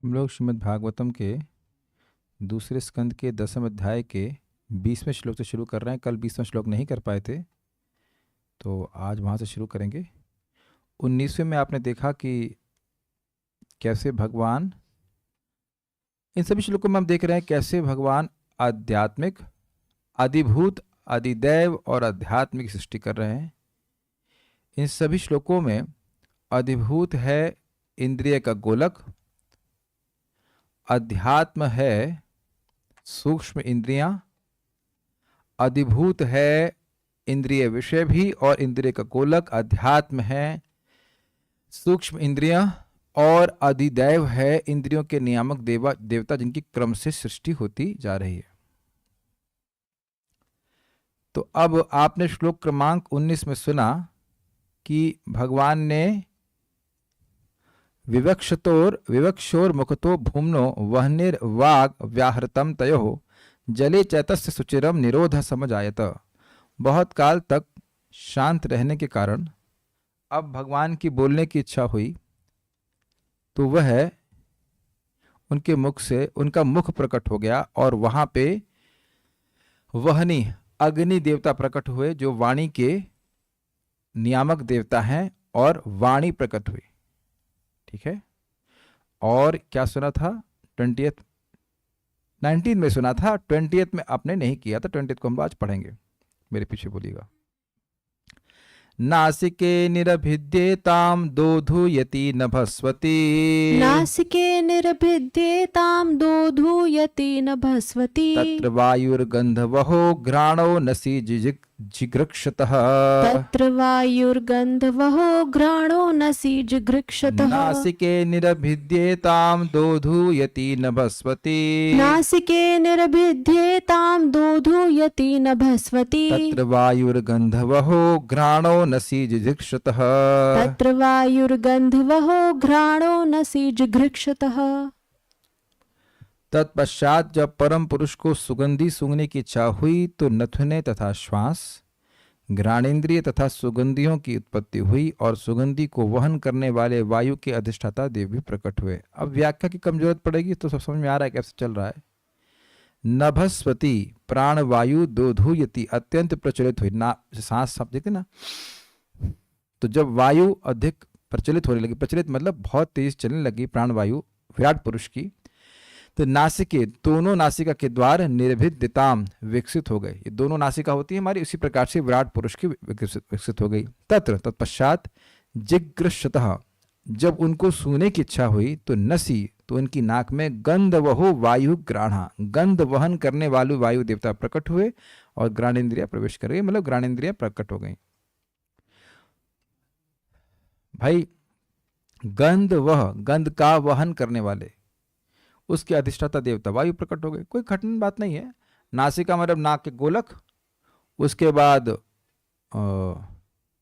हम लोग श्रीमद् भागवतम के दूसरे स्कंद के 10वें अध्याय के 20वें श्लोक से शुरू कर रहे हैं। कल 20वां श्लोक नहीं कर पाए थे, तो आज वहाँ से शुरू करेंगे। 19वें में आपने देखा कि कैसे भगवान, इन सभी श्लोकों में हम देख रहे हैं कैसे भगवान आध्यात्मिक, आदिभूत, आदिदैव और अध्यात्म की सृष्टि कर रहे हैं। इन सभी श्लोकों में अधिभूत है इंद्रिय का गोलक, अध्यात्म है सूक्ष्म इंद्रियां, अधिभूत है इंद्रिय विषय भी और इंद्रिय का गोलक, अध्यात्म है सूक्ष्म इंद्रियां और अधिदैव है इंद्रियों के नियामक देवता जिनकी क्रम से सृष्टि होती जा रही है। तो अब आपने श्लोक क्रमांक 19 में सुना कि भगवान ने विवक्षोर मुखतो भूम्नो वह्निर वाग व्याहृतम तयोः जले चैतस्य सुचिरम निरोध समजायत। बहुत काल तक शांत रहने के कारण अब भगवान की बोलने की इच्छा हुई, तो वह उनके मुख से उनका मुख प्रकट हो गया और वहां पे वहनी अग्नि देवता प्रकट हुए जो वाणी के नियामक देवता हैं और वाणी प्रकट हुई। ठीक है। और क्या सुना था? 19 में सुना था, 20 में आपने नहीं किया था। 20 को हम आज पढ़ेंगे, मेरे पीछे बोलिएगा। नासिके निरभिद्येताम दोधूयति नभस्वती, नासिके निरभिद्येतां दोधूयति नभस्वती। तत्र वायुर्गन्धवहो घ्राणो नसी जिघृक्षतः, तत्र वायुर्गन्धवहो घ्राणो नसी जिघृक्षतः। नासिके निरभिद्येताम दोधूयति नभस्वती, नासिके निरभिद्येतां दोधूयति नभस्वती। तत्र वायुर्गन्धवहो घ्राणो नसी जिघृक्षतः, तत्र वायुर्गन्धवहो घ्राणो नसी जिघृक्षतः। तत्पश्चात जब परम पुरुष को सुगंधी सूंघने की इच्छा हुई तो नथुने तथा श्वास, घ्राणेन्द्रिय तथा सुगंधियों की उत्पत्ति हुई और सुगंधी को वहन करने वाले वायु के अधिष्ठाता देव भी प्रकट हुए। अब व्याख्या की कम जरूरत पड़ेगी तो सब समझ में आ रहा है कैसे चल रहा है। नभस्वती प्राण वायु दोधूयति अत्यंत प्रचलित हुई। ना सांस आप देखते ना, तो जब वायु अधिक प्रचलित होने लगी, प्रचलित मतलब बहुत तेज चलने लगी प्राण वायु विराट पुरुष की, तो नासिके दोनों नासिका के द्वार निर्भिद्यताम विकसित हो गए। ये दोनों नासिका होती है हमारी, उसी प्रकार से विराट पुरुष की विकसित हो गई। तत्र तत्पश्चात जिघ्रशतः जब उनको सूने की इच्छा हुई तो नसी तो उनकी नाक में गंध वहो वायु ग्राणा, गंध वहन करने वाले वायु देवता प्रकट हुए और ग्राणेन्द्रिया प्रवेश कर गई, मतलब ग्राणेन्द्रिया प्रकट हो गई। भाई गंध, वह गंध का वहन करने वाले उसके अधिष्ठाता देवता वायु प्रकट हो गए। कोई कठिन बात नहीं है। नासिका मतलब नाक के गोलक, उसके बाद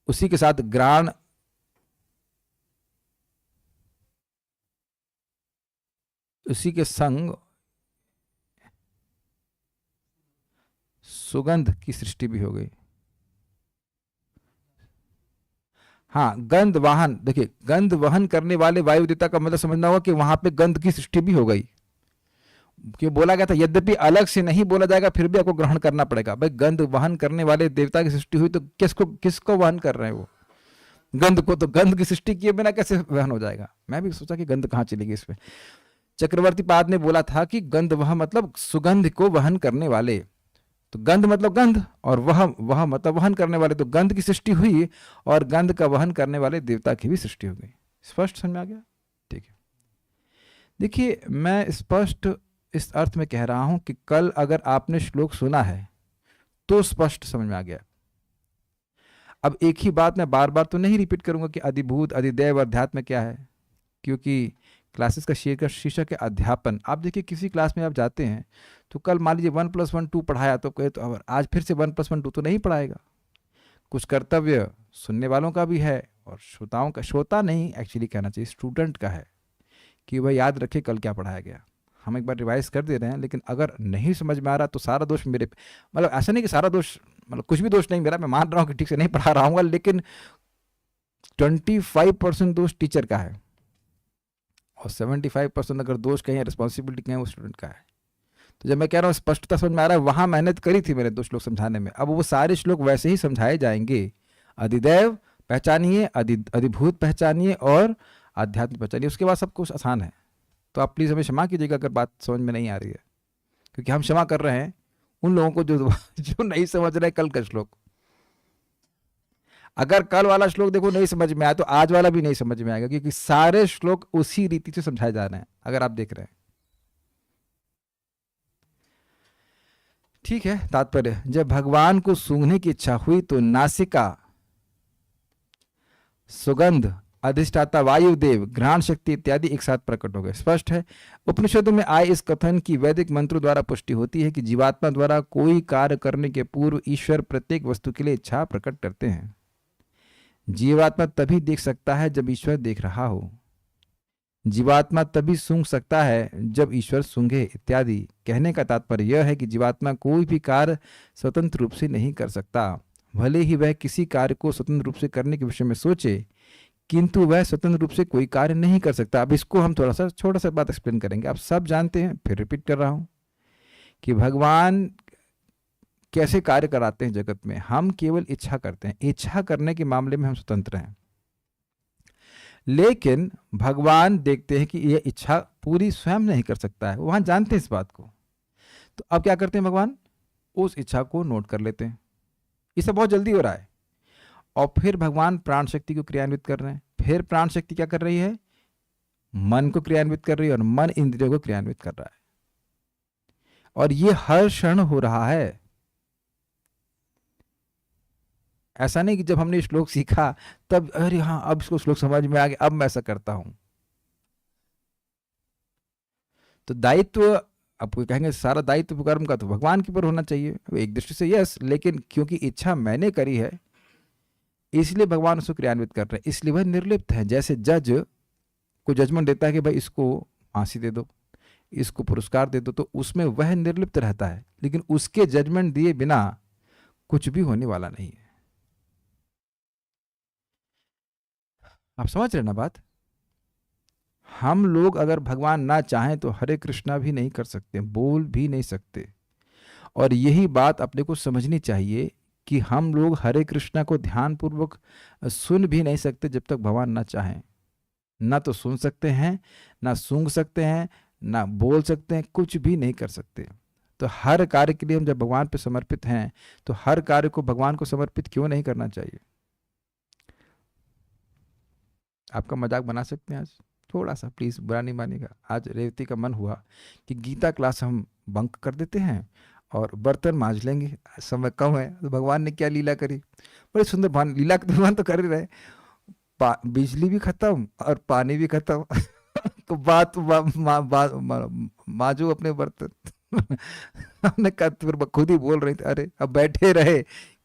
उसी के साथ ग्राण, उसी के संग सुगंध की सृष्टि भी हो गई। हाँ, गंध वाहन, देखिए गंध वहन करने वाले वायु देवता का मतलब समझना होगा कि वहां पे गंध की सृष्टि भी हो गई। क्यों बोला गया था, यद्यपि अलग से नहीं बोला जाएगा फिर भी आपको ग्रहण करना पड़ेगा। भाई गंध वहन करने वाले देवता की सृष्टि हुई तो किसको वहन कर रहे हैं वो? गंध को। तो गंध की सृष्टि किए बिना कैसे वहन हो जाएगा? मैं भी सोचा कि गंध कहाँ चलेगी इसमें। चक्रवर्ती पाद ने बोला था कि गंध वह मतलब सुगंध को वहन करने वाले, तो गंध मतलब गंध और वह मतलब वहन करने वाले। तो गंध की सृष्टि हुई और गंध का वहन करने वाले देवता की भी सृष्टि हो गई। स्पष्ट समझ में आ गया? ठीक है। देखिए मैं स्पष्ट इस अर्थ में कह रहा हूं कि कल अगर आपने श्लोक सुना है तो स्पष्ट समझ में आ गया। अब एक ही बात मैं बार बार तो नहीं रिपीट करूंगा कि अधिभूत, अधिदैव, अध्यात्म क्या है, क्योंकि क्लासेस का शीर्षक है अध्यापन। आप देखिए किसी क्लास में आप जाते हैं तो कल मान लीजिए 1+1 2 पढ़ाया तो कहे तो आज फिर से 1+1 2 तो नहीं पढ़ाएगा। कुछ कर्तव्य सुनने वालों का भी है और श्रोताओं का, श्रोता नहीं एक्चुअली कहना चाहिए स्टूडेंट का है कि वह याद रखे कल क्या पढ़ाया गया। हम एक बार रिवाइज कर दे रहे हैं, लेकिन अगर नहीं समझ में आ रहा तो सारा दोष मेरे, मतलब ऐसा नहीं कि सारा दोष, मतलब कुछ भी दोष नहीं मेरा, मैं मान रहा हूँ कि ठीक से नहीं पढ़ा रहा हूँ, लेकिन 25% दोष टीचर का है और 75% अगर दोष कहीं है, रिस्पॉन्सिबिलिटी कहीं वो स्टूडेंट का है। तो जब मैं कह रहा हूँ स्पष्टता समझ में आ रहा है, वहाँ मेहनत करी थी मैंने 2 श्लोक समझाने में। अब वो सारे श्लोक वैसे ही समझाए जाएंगे। अधिदैव पहचानिए, अधिभूत पहचानिए और आध्यात्म पहचानिए, उसके बाद सब कुछ आसान है। तो आप प्लीज़ हमें क्षमा कीजिएगा अगर बात समझ में नहीं आ रही है, क्योंकि हम क्षमा कर रहे हैं उन लोगों को जो नहीं समझ रहे कल का श्लोक। अगर कल वाला श्लोक देखो नहीं समझ में आया तो आज वाला भी नहीं समझ में आएगा, क्योंकि सारे श्लोक उसी रीति से समझाए जा रहे हैं, अगर आप देख रहे हैं। ठीक है। तात्पर्य, जब भगवान को सूंघने की इच्छा हुई तो नासिका, सुगंध, अधिष्ठाता वायुदेव, घ्राण शक्ति इत्यादि एक साथ प्रकट हो गए। स्पष्ट है। उपनिषदों में आए इस कथन की वैदिक मंत्रों द्वारा पुष्टि होती है कि जीवात्मा द्वारा कोई कार्य करने के पूर्व ईश्वर प्रत्येक वस्तु के लिए इच्छा प्रकट करते हैं। जीवात्मा तभी देख सकता है जब ईश्वर देख रहा हो। जीवात्मा तभी सूंघ सकता है जब ईश्वर सूंघे इत्यादि। कहने का तात्पर्य यह है कि जीवात्मा कोई भी कार्य स्वतंत्र रूप से नहीं कर सकता। भले ही वह किसी कार्य को स्वतंत्र रूप से करने के विषय में सोचे, किंतु वह स्वतंत्र रूप से कोई कार्य नहीं कर सकता। अब इसको हम छोटा सा बात एक्सप्लेन करेंगे। आप सब जानते हैं, फिर रिपीट कर रहा हूं कि भगवान कैसे कार्य कराते हैं जगत में। हम केवल इच्छा करते हैं। इच्छा करने के मामले में हम स्वतंत्र हैं, लेकिन भगवान देखते हैं कि यह इच्छा पूरी स्वयं नहीं कर सकता है। वहां जानते हैं इस बात को। तो अब क्या करते हैं भगवान? उस इच्छा को नोट कर लेते हैं। इसे बहुत जल्दी हो रहा है। और फिर भगवान प्राण शक्ति को क्रियान्वित कर रहे हैं। फिर प्राण शक्ति क्या कर रही है? मन को क्रियान्वित कर रही है, और मन इंद्रियों को क्रियान्वित कर रहा है। और ये हर क्षण हो रहा है। ऐसा नहीं कि जब हमने श्लोक सीखा तब अरे हाँ अब इसको श्लोक समझ में आ गया, अब मैं ऐसा करता हूं। तो दायित्व, अब कोई कहेंगे सारा दायित्व कर्म का तो भगवान के ऊपर होना चाहिए। एक दृष्टि से यस, लेकिन क्योंकि इच्छा मैंने करी है इसलिए भगवान उसको क्रियान्वित कर रहे हैं। इसलिए वह निर्लिप्त है। जैसे जज को जजमेंट देता है कि भाई इसको फांसी दे दो, इसको पुरस्कार दे दो, तो उसमें वह निर्लिप्त रहता है, लेकिन उसके जजमेंट दिए बिना कुछ भी होने वाला नहीं है। आप समझ रहे ना बात? हम लोग अगर भगवान ना चाहें तो हरे कृष्णा भी नहीं कर सकते, बोल भी नहीं सकते। और यही बात अपने को समझनी चाहिए कि हम लोग हरे कृष्णा को ध्यानपूर्वक सुन भी नहीं सकते जब तक भगवान ना चाहें। ना तो सुन सकते हैं, ना सूंघ सकते हैं, ना बोल सकते हैं, कुछ भी नहीं कर सकते। तो हर कार्य के लिए हम जब भगवान पे समर्पित हैं तो हर कार्य को भगवान को समर्पित क्यों नहीं करना चाहिए? आपका मजाक बना सकते हैं आज थोड़ा सा, प्लीज बुरा नहीं मानिएगा। आज रेवती का मन हुआ कि गीता क्लास हम बंक कर देते हैं और बर्तन मांज लेंगे, समय कम है। तो भगवान ने क्या लीला करी, बड़ी सुंदर भगवान लीला के भगवान तो कर ही रहे। बिजली भी खत्म और पानी भी खत्म तो माजो अपने बर्तन हमने कहा, फिर खुद ही बोल रही थी अरे अब बैठे रहे,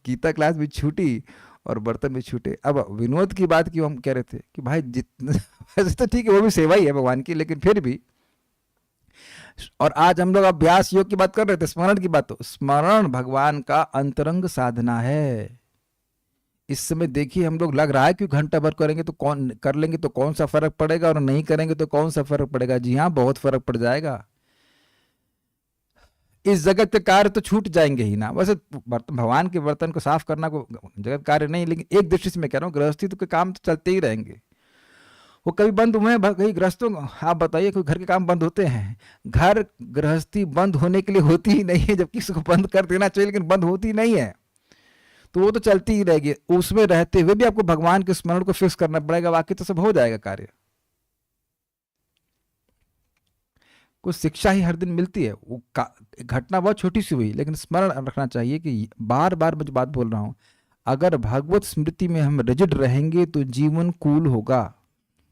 गीता क्लास भी छूटी और बर्तन भी छूटे। अब विनोद की बात की हम कह रहे थे कि भाई जितना वैसे तो ठीक है, वो भी सेवा ही है भगवान की, लेकिन फिर भी। और आज हम लोग अभ्यास योग की बात कर रहे थे, स्मरण की बात। तो स्मरण भगवान का अंतरंग साधना है। इस समय देखिए हम लोग लग रहा है कि घंटा भर करेंगे तो कौन कर लेंगे तो कौन सा फर्क पड़ेगा, और नहीं करेंगे तो कौन सा फर्क पड़ेगा। जी हाँ, बहुत फर्क पड़ जाएगा। इस जगत के कार्य तो छूट जाएंगे ही ना। वैसे भगवान के बर्तन को साफ करना को जगत कार्य नहीं, लेकिन एक दृष्टि से मैं कह रहा हूँ गृहस्थी तो के काम तो चलते ही रहेंगे। वो कभी बंद हुए हैं कहीं गृहस्थों? आप बताइए, कोई घर के काम बंद होते हैं? घर गृहस्थी बंद होने के लिए होती ही नहीं है, जब किसी को बंद कर देना चाहिए, लेकिन बंद होती नहीं है, तो वो तो चलती ही रहेगी। उसमें रहते हुए भी आपको भगवान के स्मरण को फिक्स करना पड़ेगा, बाकी तो सब हो जाएगा कार्य। कुछ शिक्षा ही हर दिन मिलती है। वो घटना बहुत छोटी सी हुई, लेकिन स्मरण रखना चाहिए कि बार बार मैं जो बात बोल रहा हूं, अगर भगवत स्मृति में हम रिजिड रहेंगे तो जीवन कूल होगा।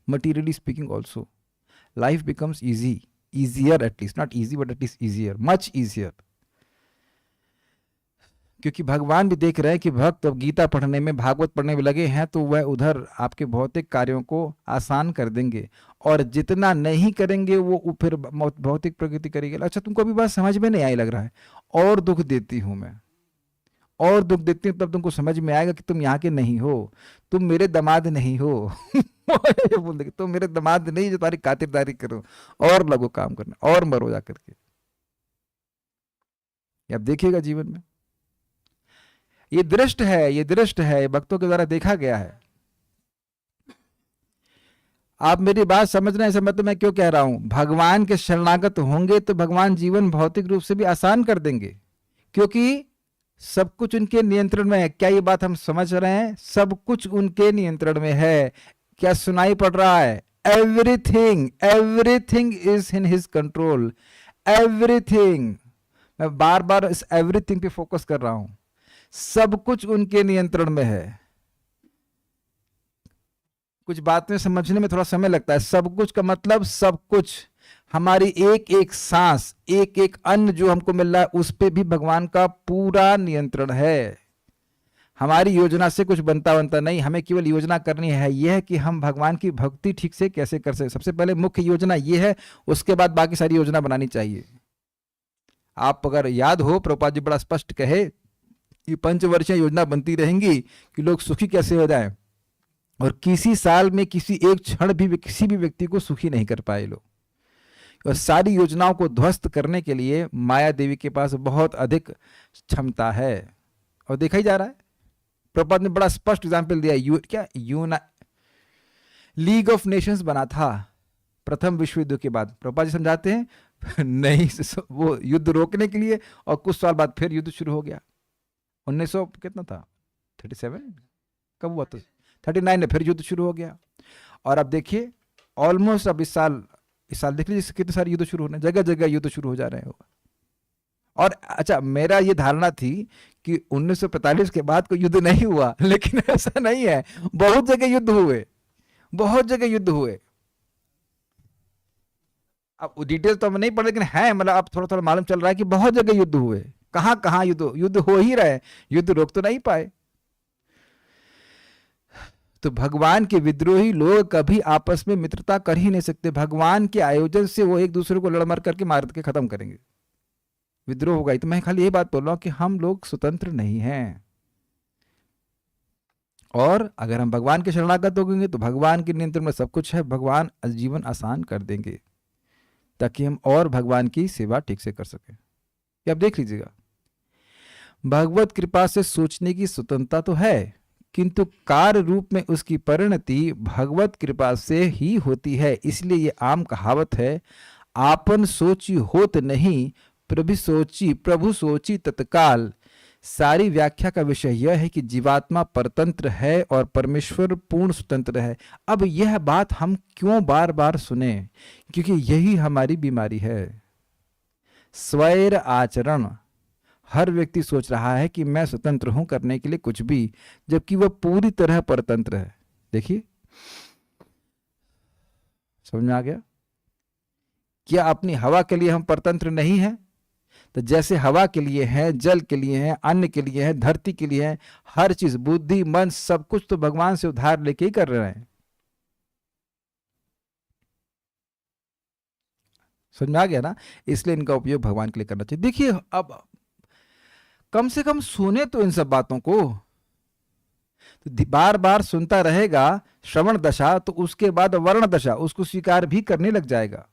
Materially speaking also life becomes easy, easier, at least not easy but at least easier, much easier. क्योंकि भगवान भी देख रहे हैं कि भक्त अब गीता पढ़ने में, भागवत पढ़ने में लगे हैं, तो वह उधर आपके भौतिक कार्यों को आसान कर देंगे, और जितना नहीं करेंगे वो फिर भौतिक प्रगति करेगी। अच्छा, तुमको अभी बात समझ में नहीं आई लग रहा है, और दुख देती हूं मैं, और दुख देती हूँ तब तुमको समझ में आएगा कि तुम यहाँ के नहीं हो, तुम मेरे दामाद नहीं हो। ये बोल देंगे तुम मेरे दामाद नहीं जो तुम्हारी खातिरदारी करो, और लगो काम करना और मरो जा करके। अब देखिएगा जीवन में ये दृष्ट है, ये दृष्ट है, ये भक्तों के द्वारा देखा गया है। आप मेरी बात समझ रहे हैं, समझ तो मैं क्यों कह रहा हूं, भगवान के शरणागत होंगे तो भगवान जीवन भौतिक रूप से भी आसान कर देंगे, क्योंकि सब कुछ उनके नियंत्रण में है। क्या ये बात हम समझ रहे हैं? सब कुछ उनके नियंत्रण में है। क्या सुनाई पड़ रहा है? Everything, everything is in his control, everything. मैं बार बार इस एवरीथिंग पे फोकस कर रहा हूं। सब कुछ उनके नियंत्रण में है। कुछ बातें समझने में थोड़ा समय लगता है। सब कुछ का मतलब सब कुछ, हमारी एक एक सांस, एक एक अन्न जो हमको मिल रहा है उस पे भी भगवान का पूरा नियंत्रण है। हमारी योजना से कुछ बनता नहीं, हमें केवल योजना करनी है। यह है कि हम भगवान की भक्ति ठीक से कैसे कर सकते। सबसे पहले मुख्य योजना यह है, उसके बाद बाकी सारी योजना बनानी चाहिए। आप अगर याद हो, प्रभुपाद जी बड़ा स्पष्ट कहे कि पंचवर्षीय योजना बनती रहेंगी कि लोग सुखी कैसे हो जाएं, और किसी साल में किसी एक क्षण भी किसी भी व्यक्ति को सुखी नहीं कर पाए लोग। और सारी योजनाओं को ध्वस्त करने के लिए माया देवी के पास बहुत अधिक क्षमता है, और देखा ही जा रहा है। प्रभुपाद ने बड़ा स्पष्ट एग्जाम्पल दिया। लीग ऑफ नेशंस बना था प्रथम विश्व युद्ध के बाद। प्रभुपाद जी समझाते हैं नहीं, वो युद्ध रोकने के लिए, और कुछ साल बाद फिर युद्ध शुरू हो गया। 1900 कितना था, 37 कब हुआ था, 39 में फिर युद्ध शुरू हो गया। और अब देखिए ऑलमोस्ट अब इस साल देख लीजिए कितने सारे युद्ध शुरू होने, जगह जगह युद्ध शुरू हो जा रहे हैं। और अच्छा, मेरा ये धारणा थी कि 1945 के बाद कोई युद्ध नहीं हुआ, लेकिन ऐसा नहीं है। बहुत जगह युद्ध हुए, बहुत जगह युद्ध हुए। अब डिटेल तो हम नहीं पढ़े, लेकिन है मतलब अब थोड़ा थोड़ा मालूम चल रहा है कि बहुत जगह युद्ध हुए। कहां कहां युद्ध हो ही रहे, युद्ध रोक तो नहीं पाए। तो भगवान के विद्रोही लोग कभी आपस में मित्रता कर ही नहीं सकते। भगवान के आयोजन से वो एक दूसरे को लड़ मर करके मार के खत्म करेंगे, विद्रोह होगा। तो मैं खाली यही बात बोल रहा हूं कि हम लोग स्वतंत्र नहीं हैं, और अगर हम भगवान के शरणागत हो गए तो भगवान के नियंत्रण में सब कुछ है। भगवान जीवन आसान कर देंगे ताकि हम और भगवान की सेवा ठीक से कर सके। ये आप देख लीजिएगा, भगवत कृपा से सोचने की स्वतंत्रता तो है, किंतु कार्य रूप में उसकी परिणति भगवत कृपा से ही होती है। इसलिए ये आम कहावत है, आपन सोची होत नहीं, प्रभु सोची तत्काल। सारी व्याख्या का विषय यह है कि जीवात्मा परतंत्र है और परमेश्वर पूर्ण स्वतंत्र है। अब यह बात हम क्यों बार बार सुने, क्योंकि यही हमारी बीमारी है। स्वैर आचरण, हर व्यक्ति सोच रहा है कि मैं स्वतंत्र हूं करने के लिए कुछ भी, जबकि वह पूरी तरह परतंत्र है। देखिए, समझ में आ गया? क्या अपनी हवा के लिए हम परतंत्र नहीं हैं? तो जैसे हवा के लिए है, जल के लिए है, अन्न के लिए है, धरती के लिए है, हर चीज, बुद्धि मन सब कुछ तो भगवान से उधार लेके ही कर रहे हैं। समझ में आ गया ना? इसलिए इनका उपयोग भगवान के लिए करना चाहिए। देखिए, अब कम से कम सुने तो इन सब बातों को, तो बार बार सुनता रहेगा श्रवण दशा, तो उसके बाद वर्ण दशा उसको स्वीकार भी करने लग जाएगा।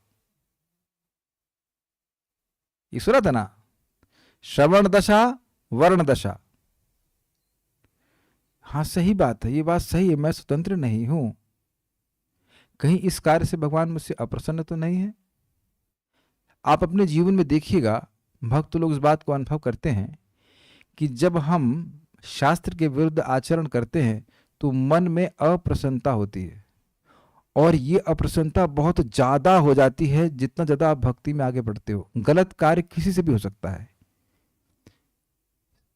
ये सुना था ना, श्रवण दशा वर्ण दशा। हाँ सही बात है, ये बात सही है, मैं स्वतंत्र नहीं हूं। कहीं इस कार्य से भगवान मुझसे अप्रसन्न तो नहीं है? आप अपने जीवन में देखिएगा, भक्त लोग इस बात को अनुभव करते हैं कि जब हम शास्त्र के विरुद्ध आचरण करते हैं तो मन में अप्रसन्नता होती है, और ये अप्रसन्नता बहुत ज्यादा हो जाती है जितना ज्यादा आप भक्ति में आगे बढ़ते हो। गलत कार्य किसी से भी हो सकता है,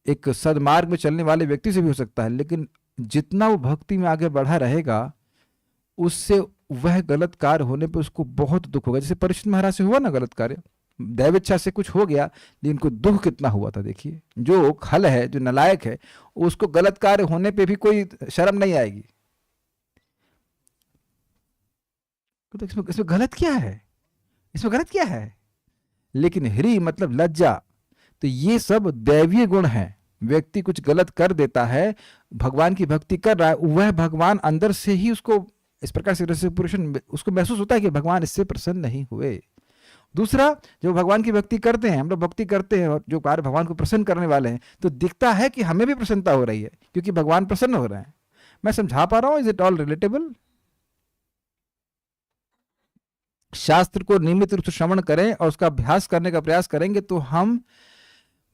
एक सदमार्ग में चलने वाले व्यक्ति से भी हो सकता है, लेकिन जितना वो भक्ति में आगे बढ़ा रहेगा उससे वह गलत कार्य होने पे उसको बहुत दुख होगा। जैसे परीक्षित महाराज से हुआ ना गलत कार्य, दैवेच्छा से कुछ हो गया, लेकिन इनको दुख कितना हुआ था। देखिए, जो खल है, जो नालायक है, उसको गलत कार्य होने पे भी कोई शर्म नहीं आएगी। तो इसमें गलत क्या है? इसमें गलत क्या है? लेकिन ह्री मतलब लज्जा, तो ये सब दैवीय गुण है। व्यक्ति कुछ गलत कर देता है, भगवान की भक्ति कर रहा है, वह भगवान अंदर से ही उसको इस प्रकार से रेसिप्रोकेशन उसको महसूस होता है कि भगवान इससे प्रसन्न नहीं हुए। दूसरा, जो भगवान की भक्ति करते हैं, हम लोग भक्ति करते हैं और जो कार्य भगवान को प्रसन्न करने वाले हैं, तो दिखता है कि हमें भी प्रसन्नता हो रही है क्योंकि भगवान प्रसन्न हो रहे हैं। मैं समझा पा रहा हूं? Is it all relatable? शास्त्र को नियमित रूप से श्रवण करें और उसका अभ्यास करने का प्रयास करेंगे तो हम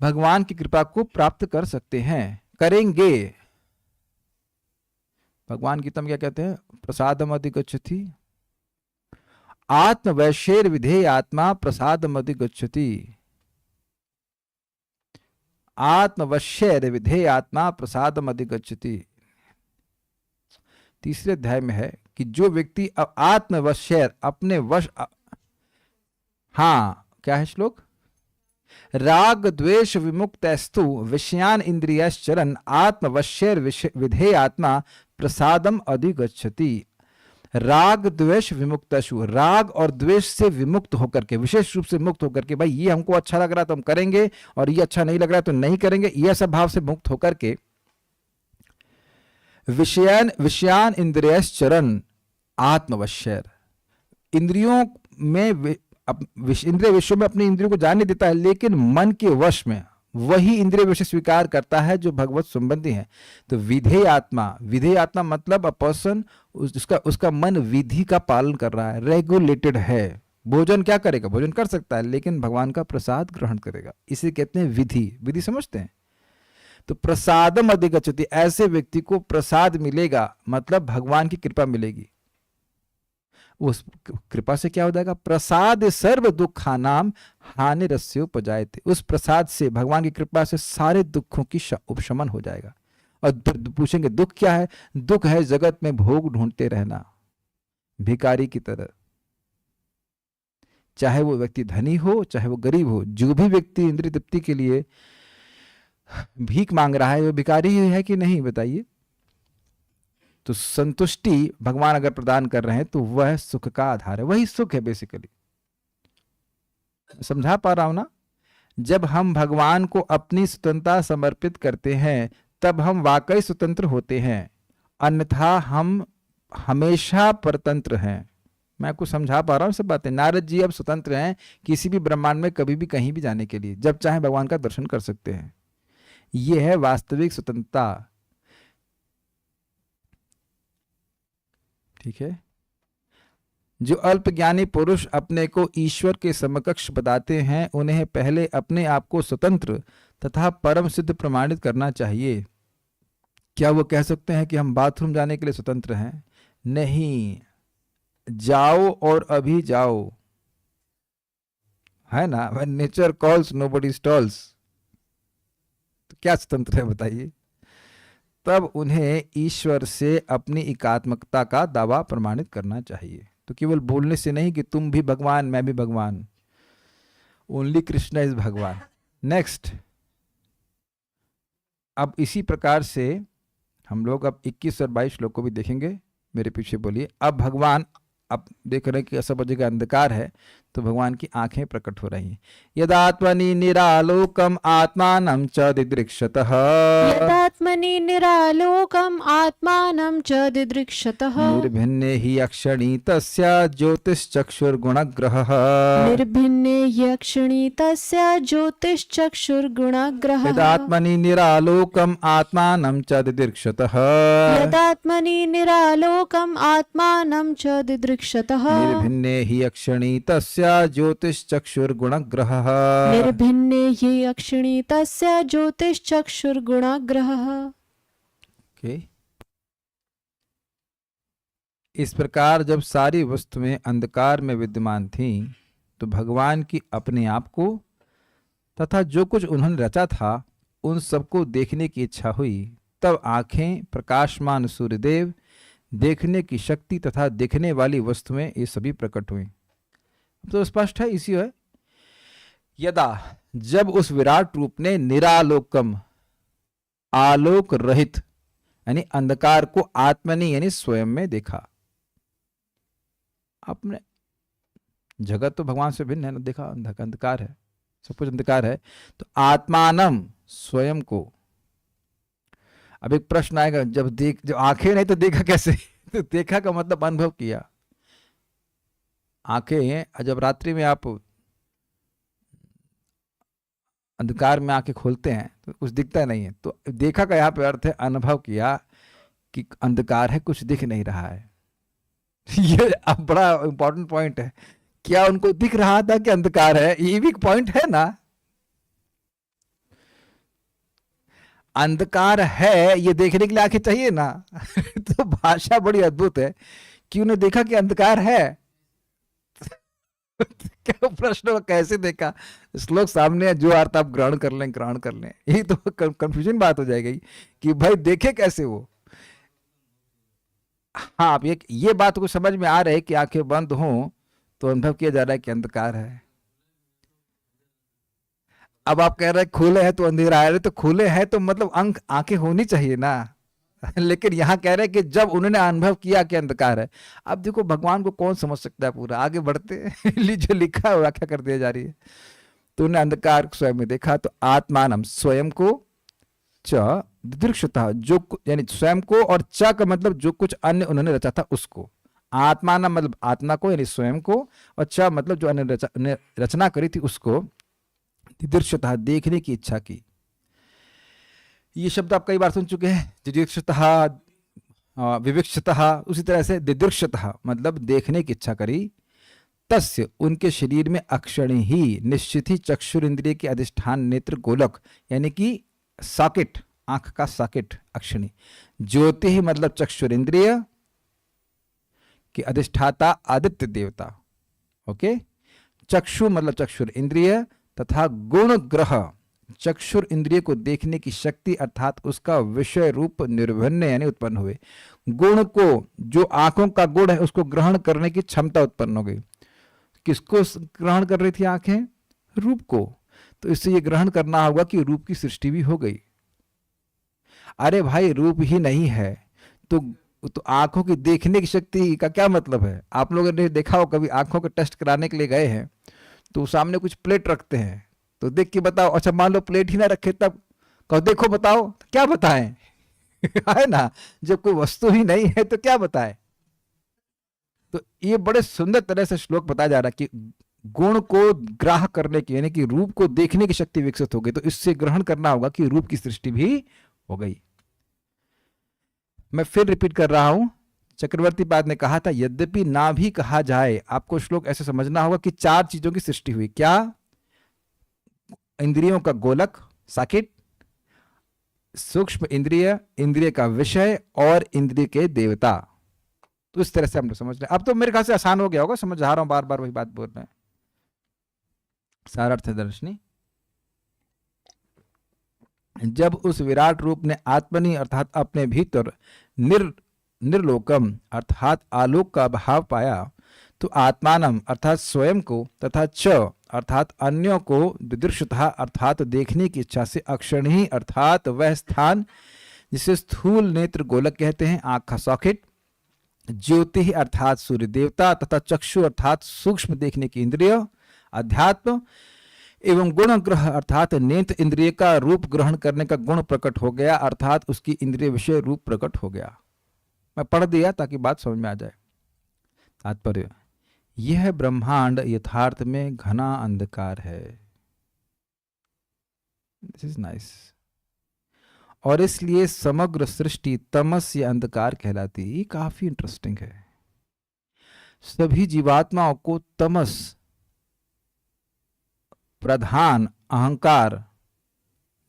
भगवान की कृपा को प्राप्त कर सकते हैं, करेंगे। भगवान गीता में क्या कहते हैं? प्रसादम अधिगच्छति आत्मवैश्येर विधेय आत्मा प्रसादम अधिगच्छति। आत्मवश्येर विधेय आत्मा प्रसादम अधिगच्छति। तीसरे अध्याय में है कि जो व्यक्ति आत्मवश्येर अपने वश, हाँ क्या है श्लोक? राग द्वेष विमुक्तस्तु विषयान इंद्रियश्चरन् आत्मवश्येर विधेय आत्मा प्रसादम अधिगच्छति। राग द्वेष विमुक्तशु, राग और द्वेष से विमुक्त होकर के, विशेष रूप से मुक्त होकर के, भाई ये हमको अच्छा लग रहा है तो हम करेंगे और ये अच्छा नहीं लग रहा है तो नहीं करेंगे, यह सब भाव से मुक्त होकर के विषयान इंद्रियश्चरन् आत्मवश्येर, इंद्रियों में इंद्रिय विषयों में अपनी इंद्रियों को जाने देता है, लेकिन मन के वश में वही इंद्रिय विषय स्वीकार करता है जो भगवत संबंधी है। तो विधेय आत्मा, विधेय आत्मा मतलब अ पर्सन, उसका मन विधि का पालन कर रहा है, रेगुलेटेड है। भोजन क्या करेगा? भोजन कर सकता है लेकिन भगवान का प्रसाद ग्रहण करेगा, इसे कहते हैं विधि। विधि समझते हैं? तो प्रसादम अधिगच्छति, ऐसे व्यक्ति को प्रसाद मिलेगा, मतलब भगवान की कृपा मिलेगी। उस कृपा से क्या हो जाएगा? प्रसाद सर्व दुखानाम हानि रस्योपजायते। उस प्रसाद से, भगवान की कृपा से सारे दुखों की उपशमन हो जाएगा। और पूछेंगे दुख क्या है? दुख है जगत में भोग ढूंढते रहना, भिखारी की तरह। चाहे वो व्यक्ति धनी हो चाहे वो गरीब हो, जो भी व्यक्ति इंद्रिय तृप्ति के लिए भीख मांग रहा है वो भिखारी ही है कि नहीं? बताइए। तो संतुष्टि भगवान अगर प्रदान कर रहे हैं तो वह सुख का आधार है, वही सुख है बेसिकली। समझा पा रहा हूं ना? जब हम भगवान को अपनी स्वतंत्रता समर्पित करते हैं तब हम वाकई स्वतंत्र होते हैं, अन्यथा हम हमेशा परतंत्र हैं। मैं आपको समझा पा रहा हूं सब बातें। नारद जी अब स्वतंत्र हैं किसी भी ब्रह्मांड में कभी भी कहीं भी जाने के लिए, जब चाहे भगवान का दर्शन कर सकते हैं। यह है वास्तविक स्वतंत्रता। ठीक है? जो अल्पज्ञानी पुरुष अपने को ईश्वर के समकक्ष बताते हैं, उन्हें पहले अपने आप को स्वतंत्र तथा परम सिद्ध प्रमाणित करना चाहिए। क्या वो कह सकते हैं कि हम बाथरूम जाने के लिए स्वतंत्र हैं? नहीं, जाओ और अभी जाओ, है ना? When nature calls nobody stalls। तो क्या स्वतंत्र है बताइए? तब उन्हें ईश्वर से अपनी एकात्मकता का दावा प्रमाणित करना चाहिए। तो केवल बोलने से नहीं कि तुम भी भगवान मैं भी भगवान, ओनली कृष्ण इज भगवान। नेक्स्ट, अब इसी प्रकार से हम लोग अब 21 और 22 श्लोक को भी देखेंगे। मेरे पीछे बोलिए। अब भगवान, अब देख रहे हैं कि सब जगह अंधकार है तो भगवान की आंखें प्रकट हो रही हैं। यदात्मनि निरालोकम आत्मानं च दिदृक्षतः, यदात्मनि निरालोकम आत्मानं च दिदृक्षतः, निर्भिन्ने हि अक्षणी तस्य ज्योतिश्चक्षुर्गुणग्रहः, निर्भिन्ने यक्षिणी तस्य ज्योतिश्चक्षुर्गुणग्रहः। यदात्मनि निरालोकम आत्मानं च दिदृक्षतः, यदात्मनि निरालोकम आत्मानं च दिदृक्षतः, निर्भिन्ने हि अक्षणी तस्य ज्योतिश्चक्षुर्गुणग्रहः। निर्भिन्ने हि अक्षिणी तस्य ज्योतिश्चक्षुर्गुणग्रहः। इस प्रकार जब सारी वस्तुएं अंधकार में विद्यमान थीं तो भगवान की अपने आप को तथा जो कुछ उन्होंने रचा था उन सबको देखने की इच्छा हुई। तब आंखें, प्रकाशमान सूर्यदेव, देखने की शक्ति तथा देखने वाली वस्तुएं ये सभी प्रकट हुई। तो स्पष्ट है इसी है। यदा, जब उस विराट रूप ने निरालोकम, आलोक रहित यानी अंधकार को आत्मनि यानी स्वयं में देखा। अपने जगत तो भगवान से भिन्न है ना, देखा अंधकार है, सब कुछ अंधकार है। तो आत्मानम, स्वयं को, अब एक प्रश्न आएगा, जब आंखें नहीं तो देखा कैसे? तो देखा का मतलब अनुभव किया। आंखें जब रात्रि में आप अंधकार में आंखें खोलते हैं तो कुछ दिखता नहीं है, तो देखा का यहाँ पे अर्थ है अनुभव किया कि अंधकार है, कुछ दिख नहीं रहा है। ये अब बड़ा इंपॉर्टेंट पॉइंट है। क्या उनको दिख रहा था कि अंधकार है? ये भी पॉइंट है ना। अंधकार है ये देखने के लिए आंखें चाहिए ना। तो भाषा बड़ी अद्भुत है कि उन्हें देखा कि अंधकार है। क्या प्रश्न होगा, कैसे देखा? श्लोक सामने है, जो अर्थ आप ग्रहण कर लें ग्रहण कर लें। यही तो कंफ्यूजन बात हो जाएगी कि भाई देखे कैसे वो। हाँ, आप ये बात को समझ में आ रहा है कि आंखें बंद हों तो अनुभव किया जा रहा है कि अंधकार है। अब आप कह रहे हैं खुले हैं तो अंधेरा है, तो खुले हैं तो मतलब आंखें होनी चाहिए ना। लेकिन यहाँ कह रहे हैं कि जब उन्होंने अनुभव किया कि अंधकार है। अब देखो भगवान को कौन समझ सकता है पूरा, आगे बढ़ते जो लिखा है व्याख्या कर दिया जा रही है। तो उन्हें अंधकार स्वयं में देखा, तो आत्मानम स्वयं को, च दिदृक्षता जो यानी स्वयं को, और च का मतलब जो कुछ अन्य उन्होंने रचा था उसको। आत्मानम मतलब आत्मा को यानी स्वयं को, और च मतलब जो अन्य रचना करी थी उसको। दिदृक्षता देखने की इच्छा की। ये शब्द आप कई बार सुन चुके हैं, दिदृक्षतः, विविक्षतः। उसी तरह से दिदृक्षतः मतलब देखने की इच्छा करी। तस्य उनके शरीर में अक्षणी ही निश्चित ही चक्षुर इंद्रिय के अधिष्ठान नेत्र गोलक यानी कि सॉकेट, आंख का सॉकेट अक्षणी। ज्योति ही मतलब चक्षुर इंद्रिय के अधिष्ठाता आदित्य देवता। ओके, चक्षु मतलब चक्षुर इंद्रिय तथा गुण ग्रह चक्षुर इंद्रिय को देखने की शक्ति अर्थात उसका विषय रूप निर्भिन्न यानी उत्पन्न हुए। गुण को, जो आंखों का गुण है उसको ग्रहण करने की क्षमता उत्पन्न हो गई। किसको ग्रहण कर रही थी आंखें? रूप को। तो इससे ये ग्रहण करना होगा कि रूप की सृष्टि भी हो गई। अरे भाई रूप ही नहीं है तो आंखों की देखने की शक्ति का क्या मतलब है? आप लोगों ने देखा हो कभी, आंखों का टेस्ट कराने के लिए गए हैं तो सामने कुछ प्लेट रखते हैं, तो देख के बताओ। अच्छा मान लो प्लेट ही ना रखे, तब कहो देखो बताओ, तो क्या बताएं? है ना, जब कोई वस्तु ही नहीं है तो क्या बताएं? तो ये बड़े सुंदर तरह से श्लोक बताया जा रहा है कि गुण को ग्राह करने की यानी कि रूप को देखने की शक्ति विकसित हो गई, तो इससे ग्रहण करना होगा कि रूप की सृष्टि भी हो गई। मैं फिर रिपीट कर रहा हूं, चक्रवर्ती पाद ने कहा था यद्यपि ना भी कहा जाए, आपको श्लोक ऐसे समझना होगा कि चार चीजों की सृष्टि हुई। क्या? इंद्रियों का गोलक सॉकेट, सूक्ष्म इंद्रिय, इंद्रिय का विषय और इंद्रिय के देवता। तो इस तरह से हम लोग समझ रहे हैं। अब तो मेरे ख्याल से आसान हो गया होगा, समझा रहा हूं, बार बार वही बात बोल रहे हैं। सारार्थ दर्शनी, जब उस विराट रूप ने आत्मनि अर्थात अपने भीतर निर्लोकम अर्थात आलोक का भाव पाया, तो आत्मानम अर्थात स्वयं को तथा च अर्थात अन्यों को दिदृक्षतः अर्थात देखने की इच्छा से अक्षणी अर्थात वह स्थान जिसे स्थूल नेत्र गोलक कहते हैं, आंख का सॉकेट, ज्योति अर्थात सूर्य देवता तथा चक्षु अर्थात सूक्ष्म देखने की इंद्रिय, अध्यात्म एवं गुण ग्रह अर्थात नेत्र इंद्रिय का रूप ग्रहण करने का गुण प्रकट हो गया अर्थात उसकी इंद्रिय विषय रूप प्रकट हो गया। मैं पढ़ दिया ताकि बात समझ में आ जाए। तात्पर्य, यह ब्रह्मांड यथार्थ में घना अंधकार है। This is nice. और इसलिए समग्र सृष्टि तमस या अंधकार कहलाती। ये काफी इंटरेस्टिंग है। सभी जीवात्माओं को तमस प्रधान अहंकार